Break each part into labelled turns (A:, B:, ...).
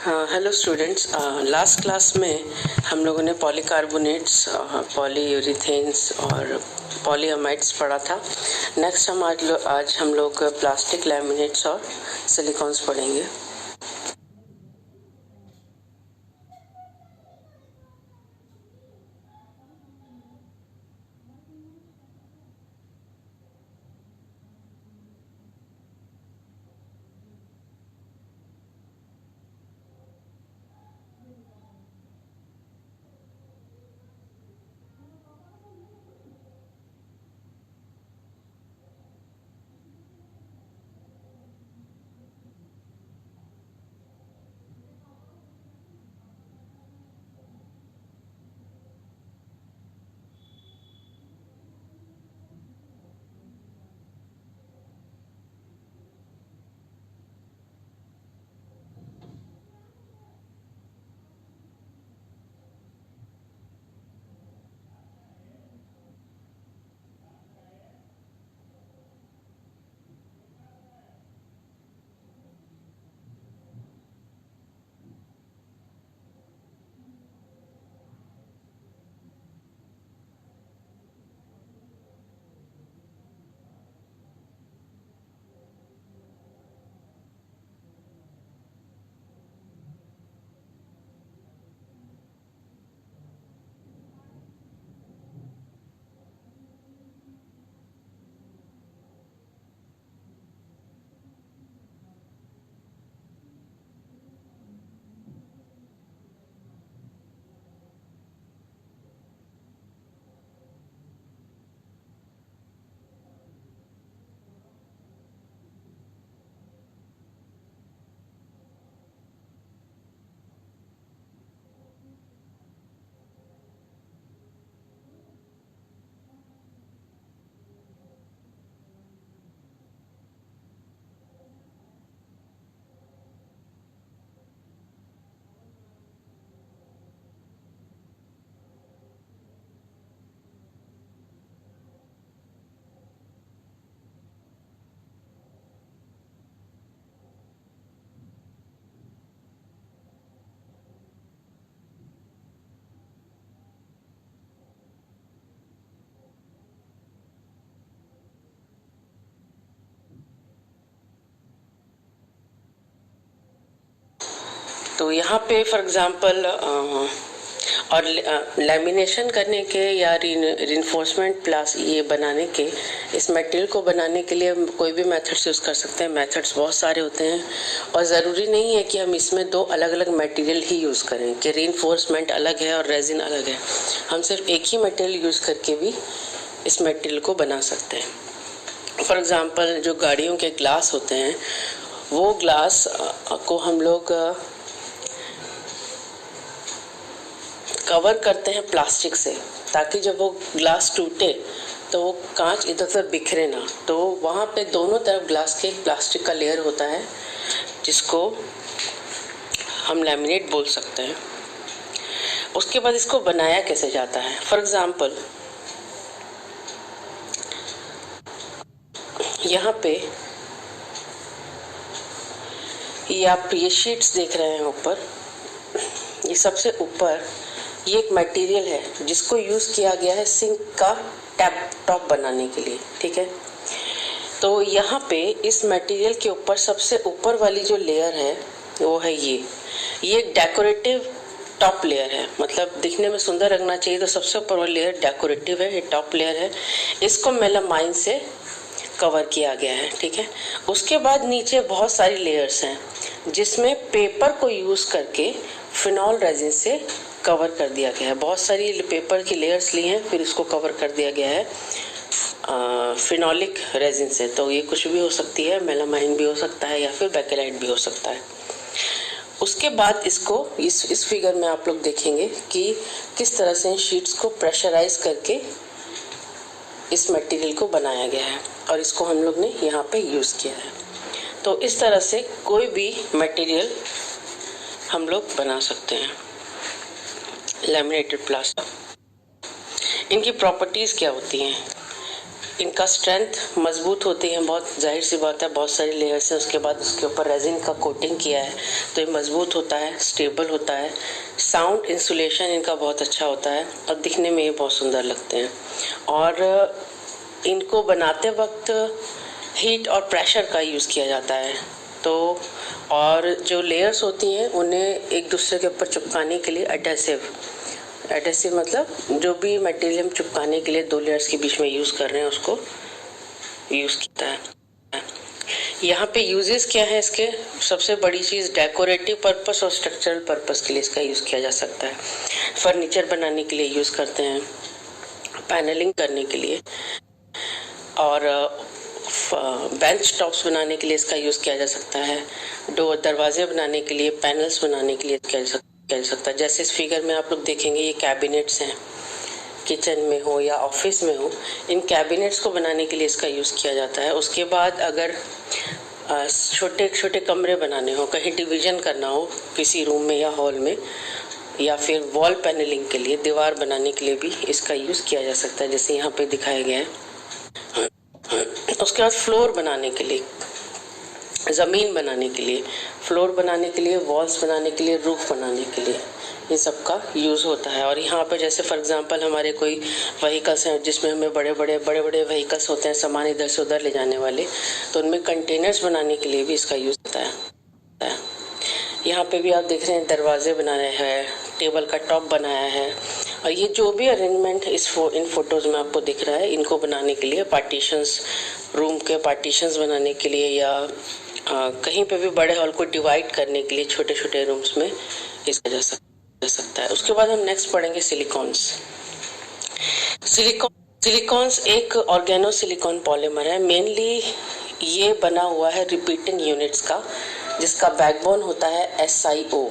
A: Hello students, last class में हम लोगों ने पॉलीकार्बोनेट्स, पॉलीयूरेथेन्स और पॉलीअमाइड्स पढ़ा था। नेक्स्ट आज हम लोग प्लास्टिक लैमिनेट्स और सिलिकॉन्स पढ़ेंगे। तो यहाँ पे फॉर एग्जांपल और लैमिनेशन करने के या रिइंफोर्समेंट प्लास ये बनाने के, इस मटेरियल को बनाने के लिए हम कोई भी मेथड्स यूज़ कर सकते हैं। मेथड्स बहुत सारे होते हैं और ज़रूरी नहीं है कि हम इसमें दो अलग अलग मटेरियल ही यूज़ करें कि रिइंफोर्समेंट अलग है और रेजिन अलग है। हम सिर्फ एक ही मटेरियल यूज़ करके भी इस मटेरियल को बना सकते हैं। फॉर एग्ज़ाम्पल जो गाड़ियों के ग्लास होते हैं, वो ग्लास को हम लोग कवर करते हैं प्लास्टिक से, ताकि जब वो ग्लास टूटे तो वो कांच इधर उधर बिखरे ना। तो वहाँ पे दोनों तरफ ग्लास के एक प्लास्टिक का लेयर होता है जिसको हम लैमिनेट बोल सकते हैं। उसके बाद इसको बनाया कैसे जाता है, फॉर एग्जांपल यहाँ पे ये आप ये शीट्स देख रहे हैं ऊपर, ये सबसे ऊपर ये एक मटेरियल है जिसको यूज किया गया है सिंक का टॉप बनाने के लिए, ठीक है। तो यहाँ पे इस मटेरियल के ऊपर सबसे ऊपर वाली जो लेयर है वो है ये एक डेकोरेटिव टॉप लेयर है। मतलब दिखने में सुंदर लगना चाहिए, तो सबसे ऊपर वाली लेयर डेकोरेटिव है, ये टॉप लेयर है। इसको मेलामाइन से कवर किया गया है, ठीक है। उसके बाद नीचे बहुत सारी लेयर्स हैं जिसमें पेपर को यूज करके फिनॉल रेजिन से कवर कर दिया गया है। बहुत सारी पेपर की लेयर्स ली हैं, फिर इसको कवर कर दिया गया है फिनोलिक रेजिन से। तो ये कुछ भी हो सकती है, मेलामाइन भी हो सकता है या फिर बेकेलाइट भी हो सकता है। उसके बाद इसको इस फिगर में आप लोग देखेंगे कि किस तरह से इन शीट्स को प्रेशराइज करके इस मटेरियल को बनाया गया है और इसको हम लोग ने यहाँ पे यूज किया है। तो इस तरह से कोई भी मटेरियल हम लोग बना सकते हैं लैमिनेटेड प्लास्टिक। इनकी प्रॉपर्टीज क्या होती हैं? इनका स्ट्रेंथ मजबूत होती है, बहुत जाहिर सी बात है, बहुत सारी लेयर्स हैं, उसके बाद उसके ऊपर रेजिन का कोटिंग किया है तो ये मजबूत होता है, स्टेबल होता है। साउंड इंसुलेशन इनका बहुत अच्छा होता है और दिखने में ये बहुत सुंदर लगते हैं। और इनको बनाते वक्त हीट और प्रेशर का यूज़ किया जाता है। तो और जो लेयर्स होती हैं उन्हें एक दूसरे के ऊपर चिपकाने के लिए एडेसिव मतलब जो भी मटेरियल हम चिपकाने के लिए दो लेयर्स के बीच में यूज़ कर रहे हैं उसको यूज़ किया है। यहाँ पे यूजेस क्या है इसके, सबसे बड़ी चीज़ डेकोरेटिव पर्पस और स्ट्रक्चरल पर्पस के लिए इसका यूज़ किया जा सकता है। फर्नीचर बनाने के लिए यूज़ करते हैं, पैनलिंग करने के लिए, और बेंच टॉप्स बनाने के लिए इसका यूज़ किया जा सकता है। दरवाजे बनाने के लिए, पैनल्स बनाने के लिए किया जा सकता है। जैसे इस फिगर में आप लोग देखेंगे ये कैबिनेट्स हैं, किचन में हो या ऑफिस में हो, इन कैबिनेट्स को बनाने के लिए इसका यूज़ किया जाता है। उसके बाद अगर छोटे छोटे कमरे बनाने हो, कहीं डिवीजन करना हो किसी रूम में या हॉल में, या फिर वॉल पैनलिंग के लिए, दीवार बनाने के लिए भी इसका यूज़ किया जा सकता है, जैसे यहाँ पे दिखाया गया है। उसके बाद फ्लोर बनाने के लिए, ज़मीन बनाने के लिए, फ्लोर बनाने के लिए, वॉल्स बनाने के लिए, रूफ बनाने के लिए, ये सब का यूज़ होता है। और यहाँ पे जैसे फॉर एग्जांपल हमारे कोई व्हीकल्स हैं जिसमें हमें बड़े बड़े व्हीकल्स होते हैं, सामान इधर से उधर ले जाने वाले, तो उनमें कंटेनर्स बनाने के लिए भी इसका यूज़ होता है। यहाँ पे भी आप देख रहे हैं दरवाजे बनाए हैं, टेबल का टॉप बनाया है, और ये जो भी अरेंजमेंट इन फोटोज़ में आपको दिख रहा है, इनको बनाने के लिए पार्टीशंस, रूम के पार्टीशंस बनाने के लिए, या कहीं पे भी बड़े हॉल को डिवाइड करने के लिए छोटे छोटे रूम्स में इसका जा सकता है। उसके बाद हम नेक्स्ट पढ़ेंगे सिलिकॉन्स। सिलिकॉन्स एक ऑर्गेनो सिलिकॉन पॉलीमर है। मेनली ये बना हुआ है रिपीटिंग यूनिट्स का, जिसका बैकबोन होता है SiO।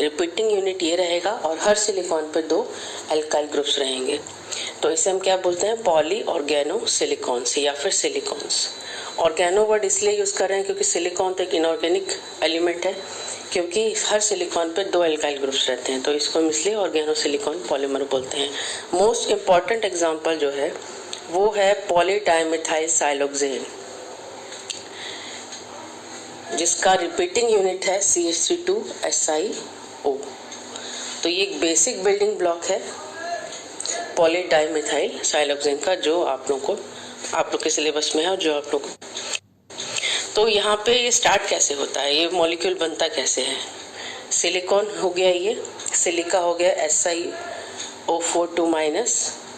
A: रिपीटिंग यूनिट ये रहेगा और हर सिलिकॉन पे 2 एल्काइल ग्रुप्स रहेंगे। तो इसे हम क्या बोलते हैं, पॉली ऑर्गेनो सिलिकॉन्स या फिर सिलिकॉन्स। ऑर्गेनो वर्ड इसलिए यूज कर रहे हैं क्योंकि सिलिकॉन तो एक इनऑर्गेनिक एलिमेंट है, क्योंकि हर सिलिकॉन पे 2 एल्काइल ग्रुप्स रहते हैं, तो इसको हम इसलिए ऑर्गेनो सिलिकॉन पॉलीमर बोलते हैं। मोस्ट इम्पॉर्टेंट एग्जाम्पल जो है वो है पॉलीडाइमिथाइल साइलोक्सेन, जिसका रिपीटिंग यूनिट है CH32SiO। तो ये एक बेसिक बिल्डिंग ब्लॉक है पॉलीडाइमिथाइल साइलोक्सेन का, जो आप लोग के सिलेबस में है और जो आप लोग। तो यहाँ पे ये स्टार्ट कैसे होता है, ये मॉलिक्यूल बनता कैसे है। सिलिकॉन हो गया, ये सिलिका हो गया SiO4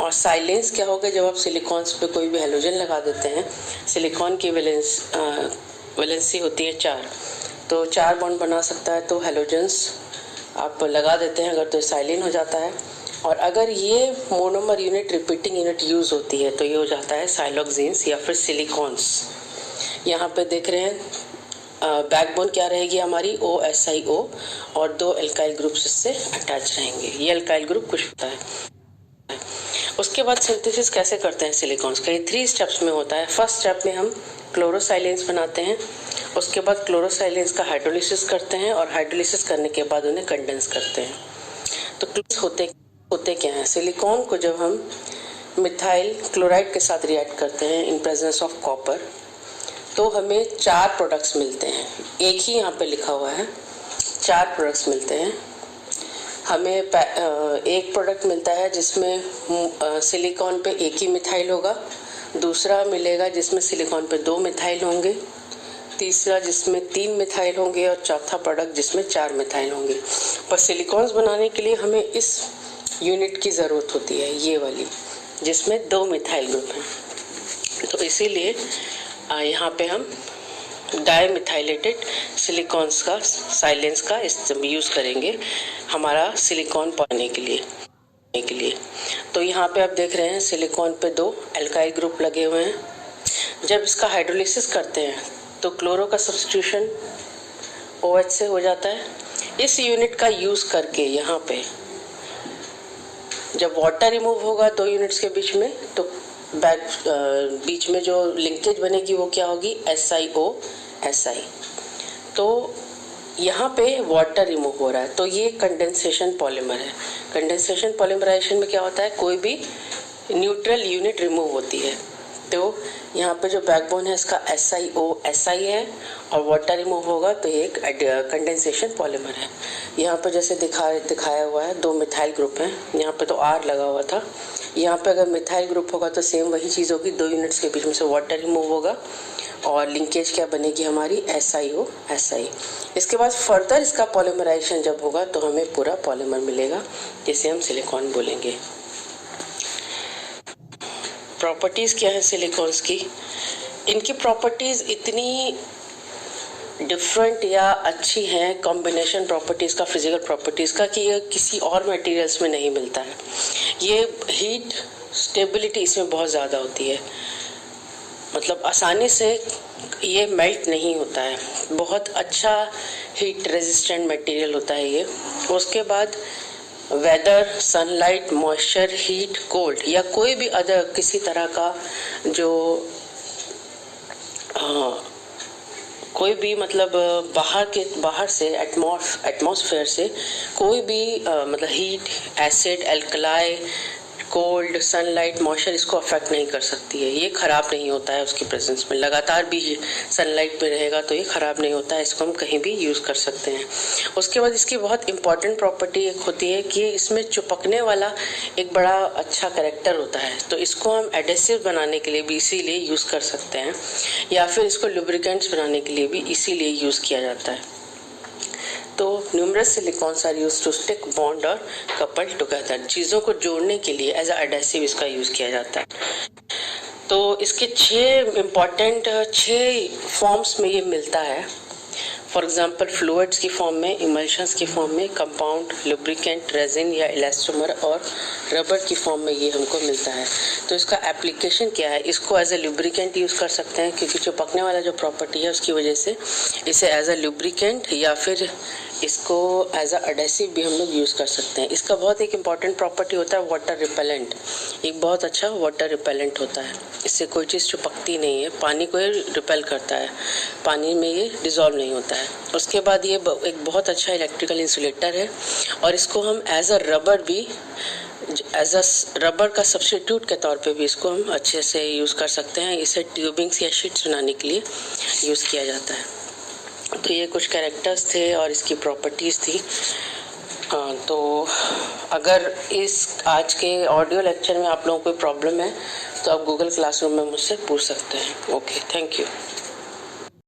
A: और साइलेंस क्या हो गया, जब आप सिलिकॉन्स पे कोई भी हेलोजन लगा देते हैं, सिलिकॉन की वैलेंसी होती है 4, तो 4 बॉन्ड बना सकता है, तो हेलोजेंस आप लगा देते हैं अगर, तो साइलिन हो जाता है। और अगर ये monomer unit, repeating unit use होती है तो ये हो जाता है साइलोक्सेन्स या फिर सिलिकॉन्स। यहाँ पे देख रहे हैं बैकबोन क्या रहेगी हमारी, OSiO, और 2 एल्काइल ग्रुप्स इससे अटैच रहेंगे। ये एल्काइल ग्रुप कुछ होता है। उसके बाद सिंथेसिस कैसे करते हैं सिलिकॉन्स का, ये 3 स्टेप्स में होता है। फर्स्ट स्टेप में हम क्लोरोसाइलेंस बनाते हैं, उसके बाद क्लोरोसाइलेंस का हाइड्रोलिसिस करते हैं, और हाइड्रोलिसिस करने के बाद उन्हें कंडेंस करते हैं। तो होते क्या हैं, सिलिकॉन को जब हम मिथाइल क्लोराइड के साथ रिएक्ट करते हैं इन प्रेजेंस ऑफ कॉपर, तो हमें 4 प्रोडक्ट्स मिलते हैं। एक ही यहाँ पे लिखा हुआ है, 4 प्रोडक्ट्स मिलते हैं हमें। एक प्रोडक्ट मिलता है जिसमें सिलिकॉन पे एक ही मिथाइल होगा, दूसरा मिलेगा जिसमें सिलिकॉन पे 2 मिथाइल होंगे, तीसरा जिसमें 3 मिथाइल होंगे, और चौथा प्रोडक्ट जिसमें 4 मिथाइल होंगे। पर सिलिकॉन्स बनाने के लिए हमें इस यूनिट की ज़रूरत होती है, ये वाली, जिसमें 2 मिथाइल ग्रुप हैं। तो इसीलिए यहाँ पे हम डाईमिथाइलेटेड सिलिकॉन्स का साइलेंस का यूज़ करेंगे हमारा सिलिकॉन पाने के लिए। तो यहाँ पे आप देख रहे हैं सिलिकॉन पे 2 एल्काइल ग्रुप लगे हुए हैं। जब इसका हाइड्रोलिसिस करते हैं तो क्लोरो का सब्स्टिट्यूशन OH से हो जाता है। इस यूनिट का यूज़ करके यहाँ पे जब वाटर रिमूव होगा 2 यूनिट्स के बीच में, तो बीच में जो लिंकेज बनेगी वो क्या होगी, SiO-Si। तो यहाँ पे वाटर रिमूव हो रहा है, तो ये कंडेंसेशन पॉलीमर है। कंडेंसेशन पॉलीमराइजेशन में क्या होता है, कोई भी न्यूट्रल यूनिट रिमूव होती है। तो यहाँ पे जो बैकबोन है इसका SiO है और वाटर रिमूव होगा तो ये एक कंडेंसेशन पॉलीमर है। यहाँ पे जैसे दिखाया हुआ है 2 मिथाइल ग्रुप हैं, यहाँ पे तो R लगा हुआ था। यहाँ पे अगर मिथाइल ग्रुप होगा तो सेम वही चीज़ होगी, 2 यूनिट्स के बीच में से वाटर रिमूव होगा और लिंकेज क्या बनेगी हमारी SiO। इसके बाद फर्दर इसका पॉलीमराइजेशन जब होगा तो हमें पूरा पॉलीमर मिलेगा, जिसे हम सिलिकॉन बोलेंगे। प्रॉपर्टीज़ क्या है सिलिकॉन्स की? इनकी प्रॉपर्टीज़ इतनी डिफरेंट या अच्छी हैं, कॉम्बिनेशन प्रॉपर्टीज़ का, फिजिकल प्रॉपर्टीज़ का, कि ये किसी और मटेरियल्स में नहीं मिलता है। ये हीट स्टेबिलिटी इसमें बहुत ज़्यादा होती है, मतलब आसानी से ये मेल्ट नहीं होता है, बहुत अच्छा हीट रेजिस्टेंट मटेरियल होता है ये। उसके बाद weather, sunlight, moisture, heat, cold या कोई भी अदर किसी तरह का जो कोई भी मतलब बाहर से एटमॉस्फेयर से कोई भी मतलब heat, acid, alkali, cold, sunlight, moisture इसको अफेक्ट नहीं कर सकती है। ये खराब नहीं होता है उसकी प्रेजेंस में, लगातार भी सनलाइट में रहेगा तो ये खराब नहीं होता है, इसको हम कहीं भी यूज़ कर सकते हैं। उसके बाद इसकी बहुत इंपॉर्टेंट प्रॉपर्टी एक होती है कि इसमें चिपकने वाला एक बड़ा अच्छा कैरेक्टर होता है, तो इसको हम एडेसिव बनाने के लिए भी इसीलिए यूज़ कर सकते हैं, या फिर इसको लुब्रिकेंट्स बनाने के लिए भी इसीलिए यूज़ किया जाता है। तो numerous silicones are used to stick, bond और कपल टुगेदर, चीज़ों को जोड़ने के लिए एज अ एडेसिव इसका यूज़ किया जाता है। तो इसके 6 फॉर्म्स में ये मिलता है। फॉर एग्जांपल फ्लूइड्स की फॉर्म में, इमल्शंस की फॉर्म में, कंपाउंड, लुब्रिकेंट, रेजिन या इलास्टोमर और रबर की फॉर्म में ये हमको मिलता है। तो इसका एप्लीकेशन क्या है, इसको एज अ लुब्रिकेंट यूज़ कर सकते हैं क्योंकि चिपकने वाला जो प्रॉपर्टी है उसकी वजह से इसे एज अ लुब्रिकेंट, या फिर इसको एज अ एडेसिव भी हम लोग यूज़ कर सकते हैं। इसका बहुत एक इम्पॉर्टेंट प्रॉपर्टी होता है वाटर रिपेलेंट, एक बहुत अच्छा वाटर रिपेलेंट होता है। इससे कोई चीज़ चिपकती नहीं है, पानी को ये रिपेल करता है, पानी में ये डिज़ोल्व नहीं होता है। उसके बाद ये एक बहुत अच्छा इलेक्ट्रिकल इंसुलेटर है और इसको हम एज अ रबर भी, एज अ रबर का सब्स्टिट्यूट के तौर पे भी इसको हम अच्छे से यूज़ कर सकते हैं। इसे ट्यूबिंग्स या शीट्स बनाने के लिए यूज़ किया जाता है। तो ये कुछ कैरेक्टर्स थे और इसकी प्रॉपर्टीज़ थी। तो अगर इस आज के ऑडियो लेक्चर में आप लोगों को कोई प्रॉब्लम है तो आप गूगल क्लासरूम में मुझसे पूछ सकते हैं। Okay, thank you.